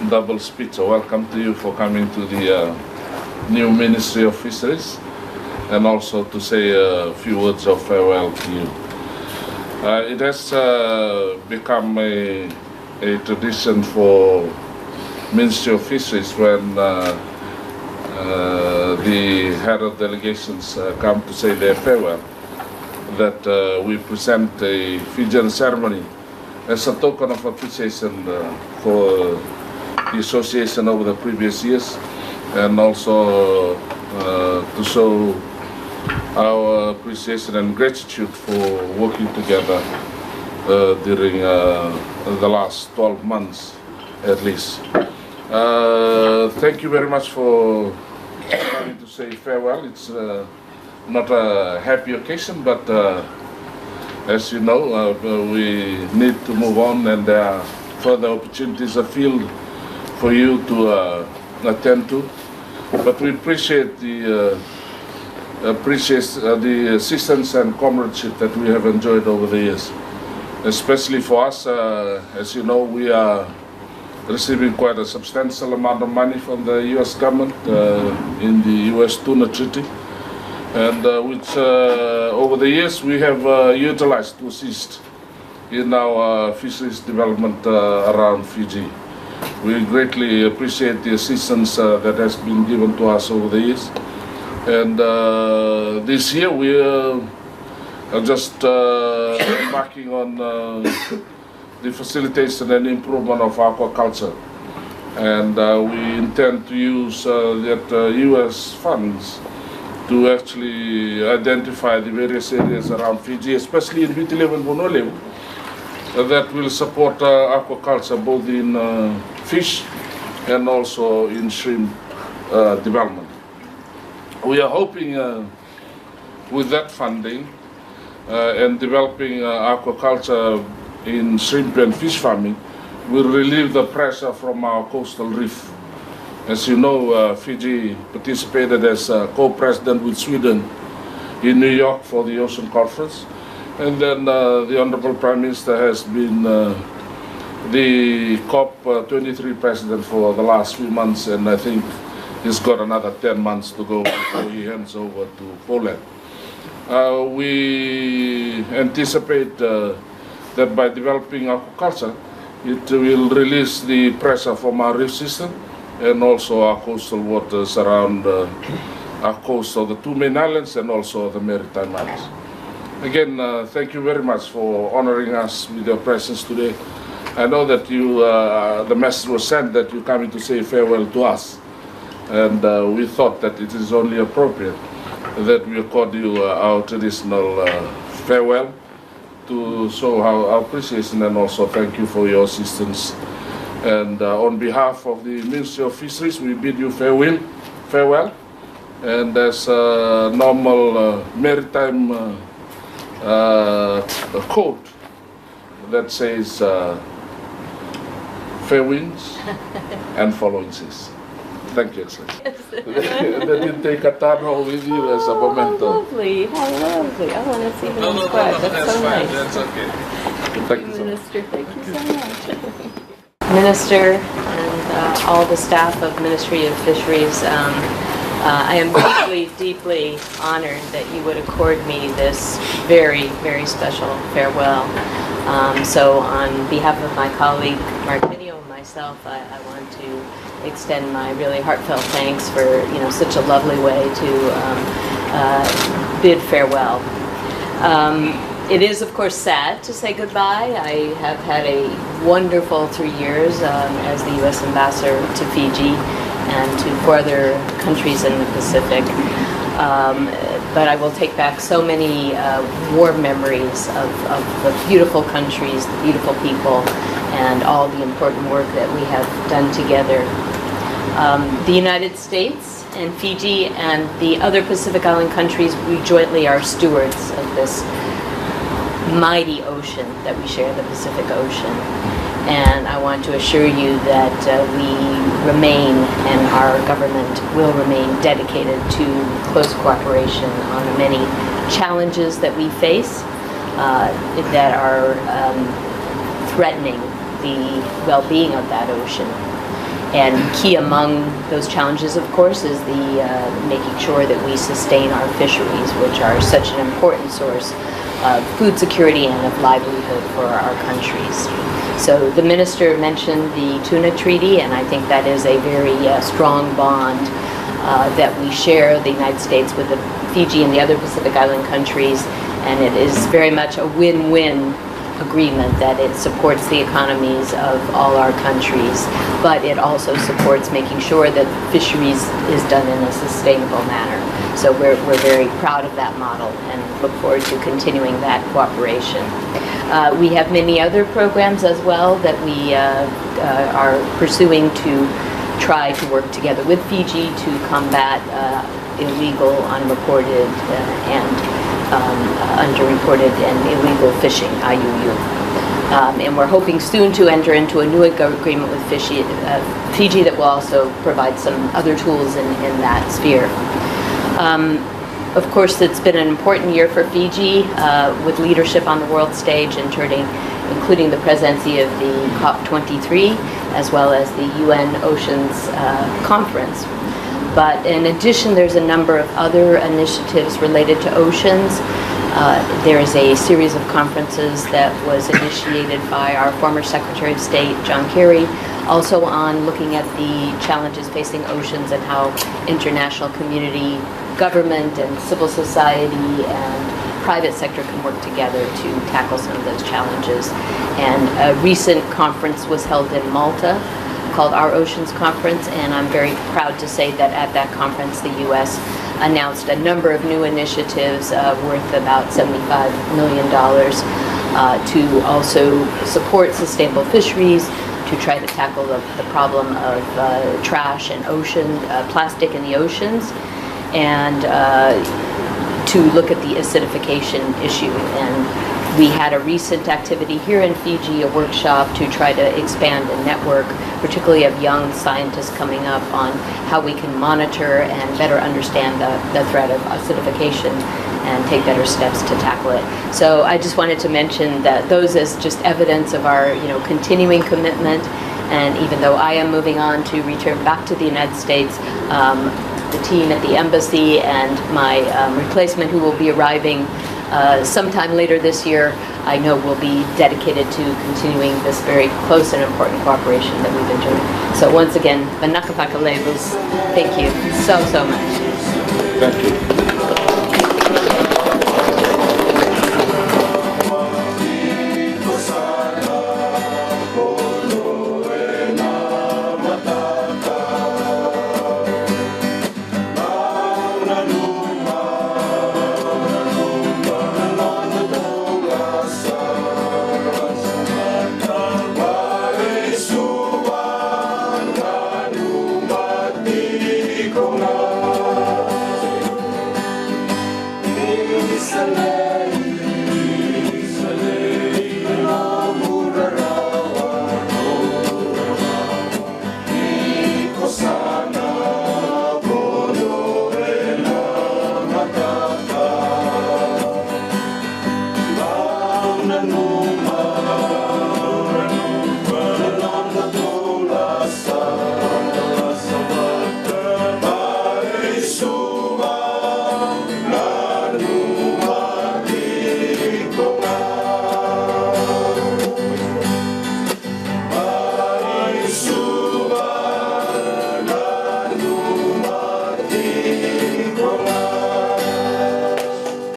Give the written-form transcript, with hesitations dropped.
double speech. So welcome to you for coming to the new Ministry of Fisheries, and also to say a few words of farewell to you. It has become a tradition for Ministry of Fisheries when the head of delegations come to say their farewell, that we present a Fijian ceremony as a token of appreciation for the association over the previous years, and also to show our appreciation and gratitude for working together during the last 12 months at least. Thank you very much for coming to say farewell. It's not a happy occasion, but as you know, we need to move on, and there are further opportunities afield for you to attend to. But we appreciate the assistance and comradeship that we have enjoyed over the years. Especially for us, as you know, we are receiving quite a substantial amount of money from the U.S. government in the U.S. Tuna Treaty, and which over the years we have utilized to assist in our fisheries development around Fiji. We greatly appreciate the assistance that has been given to us over the years, and this year we are just embarking on the facilitation and improvement of aquaculture, and we intend to use that U.S. funds to actually identify the various areas around Fiji, especially in Vitilevu and Bonolevu, that will support aquaculture both in fish and also in shrimp development. We are hoping with that funding and developing aquaculture in shrimp and fish farming will relieve the pressure from our coastal reef. As you know, Fiji participated as co-president with Sweden in New York for the Ocean Conference, and then the Honorable Prime Minister has been the COP23 president for the last few months, and I think he's got another 10 months to go before he hands over to Poland. We anticipate that by developing aquaculture, it will release the pressure from our reef system and also our coastal waters around our coast of the two main islands and also the maritime islands. Again, thank you very much for honoring us with your presence today. I know that you, the message was sent that you're coming to say farewell to us, and we thought that it is only appropriate that we accord you our traditional farewell to show our appreciation and also thank you for your assistance. And on behalf of the Ministry of Fisheries, we bid you farewell. And as a normal maritime quote that says, fair winds and following seas. Thank you, Excellency. Then you take a taro with you as a memento. How lovely, how lovely. I want to see them inscribed. That's so nice. That's okay. Thank you, Minister. Thank you so much. Minister and all the staff of Ministry of Fisheries, I am deeply honored that you would accord me this very, very special farewell. So on behalf of my colleague Mark Minio and myself, I want to extend my really heartfelt thanks for such a lovely way to bid farewell. It is, of course, sad to say goodbye. I have had a wonderful 3 years as the U.S. ambassador to Fiji and to 4 other countries in the Pacific. But I will take back so many warm memories of the beautiful countries, the beautiful people, and all the important work that we have done together. The United States and Fiji and the other Pacific Island countries, we jointly are stewards of this mighty ocean that we share, the Pacific Ocean. And I want to assure you that we remain, and our government will remain, dedicated to close cooperation on the many challenges that we face that are threatening the well-being of that ocean. And key among those challenges, of course, is the making sure that we sustain our fisheries, which are such an important source of food security and of livelihood for our countries. So the minister mentioned the tuna treaty, and I think that is a very strong bond that we share, the United States, with the Fiji and the other Pacific Island countries, and it is very much a win-win agreement that it supports the economies of all our countries, but it also supports making sure that fisheries is done in a sustainable manner. So we're very proud of that model and look forward to continuing that cooperation. We have many other programs as well that we are pursuing to try to work together with Fiji to combat illegal, unreported, and underreported and illegal fishing, IUU. And we're hoping soon to enter into a new agreement with Fiji that will also provide some other tools in that sphere. Of course, it's been an important year for Fiji with leadership on the world stage, including the presidency of the COP23, as well as the UN Oceans Conference. But in addition, there's a number of other initiatives related to oceans. There is a series of conferences that was initiated by our former Secretary of State, John Kerry, also on looking at the challenges facing oceans and how international community, government and civil society and private sector can work together to tackle some of those challenges. And a recent conference was held in Malta called Our Oceans Conference, and I'm very proud to say that at that conference the U.S. announced a number of new initiatives worth about $75 million to also support sustainable fisheries, to try to tackle the problem of trash and plastic in the oceans, and to look at the acidification issue. And we had a recent activity here in Fiji, a workshop to try to expand a network, particularly of young scientists coming up on how we can monitor and better understand the threat of acidification and take better steps to tackle it. So I just wanted to mention that those as just evidence of our continuing commitment. And even though I am moving on to return back to the United States, the team at the embassy and my replacement, who will be arriving sometime later this year, I know will be dedicated to continuing this very close and important cooperation that we've enjoyed. So once again, thank you so much. Thank you.